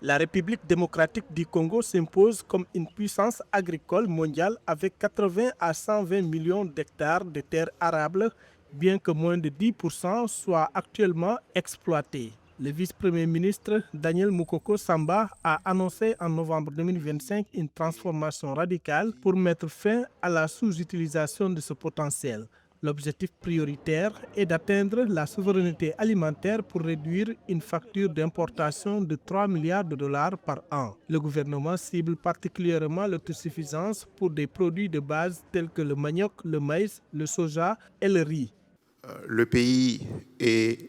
La République démocratique du Congo s'impose comme une puissance agricole mondiale avec 80 à 120 millions d'hectares de terres arables, bien que moins de 10% soient actuellement exploités. Le vice-premier ministre Daniel Mukoko Samba a annoncé en novembre 2025 une transformation radicale pour mettre fin à la sous-utilisation de ce potentiel. L'objectif prioritaire est d'atteindre la souveraineté alimentaire pour réduire une facture d'importation de 3 milliards de dollars par an. Le gouvernement cible particulièrement l'autosuffisance pour des produits de base tels que le manioc, le maïs, le soja et le riz. Le pays est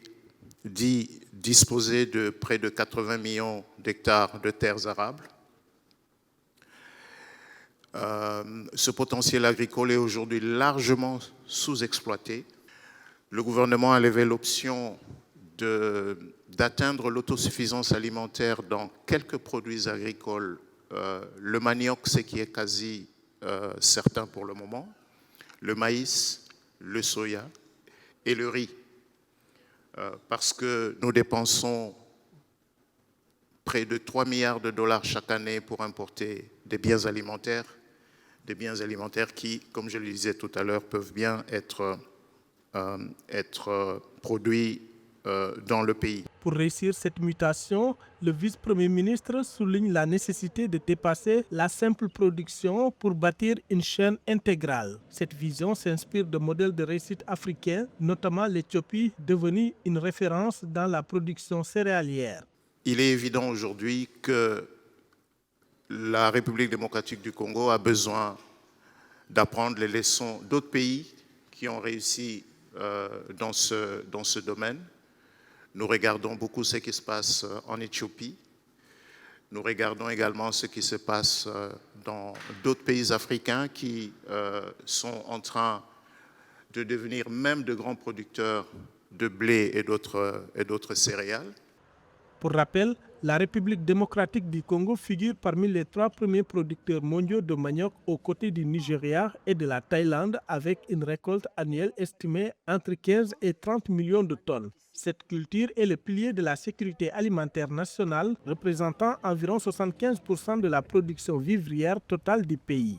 dit disposer de près de 80 millions d'hectares de terres arables. Ce potentiel agricole est aujourd'hui largement sous-exploité. Le gouvernement a levé l'option d'atteindre l'autosuffisance alimentaire dans quelques produits agricoles. Le manioc, ce qui est quasi certain pour le moment, le maïs, le soja et le riz. Parce que nous dépensons près de 3 milliards de dollars chaque année pour importer des biens alimentaires qui, comme je le disais tout à l'heure, peuvent bien être produits dans le pays. Pour réussir cette mutation, le vice-premier ministre souligne la nécessité de dépasser la simple production pour bâtir une chaîne intégrale. Cette vision s'inspire de modèles de réussite africains, notamment l'Éthiopie, devenue une référence dans la production céréalière. Il est évident aujourd'hui que la République démocratique du Congo a besoin d'apprendre les leçons d'autres pays qui ont réussi dans ce domaine. Nous regardons beaucoup ce qui se passe en Éthiopie. Nous regardons également ce qui se passe dans d'autres pays africains qui sont en train de devenir même de grands producteurs de blé et d'autres céréales. Pour rappel, la République démocratique du Congo figure parmi les 3 premiers producteurs mondiaux de manioc aux côtés du Nigeria et de la Thaïlande avec une récolte annuelle estimée entre 15 et 30 millions de tonnes. Cette culture est le pilier de la sécurité alimentaire nationale, représentant environ 75% de la production vivrière totale du pays.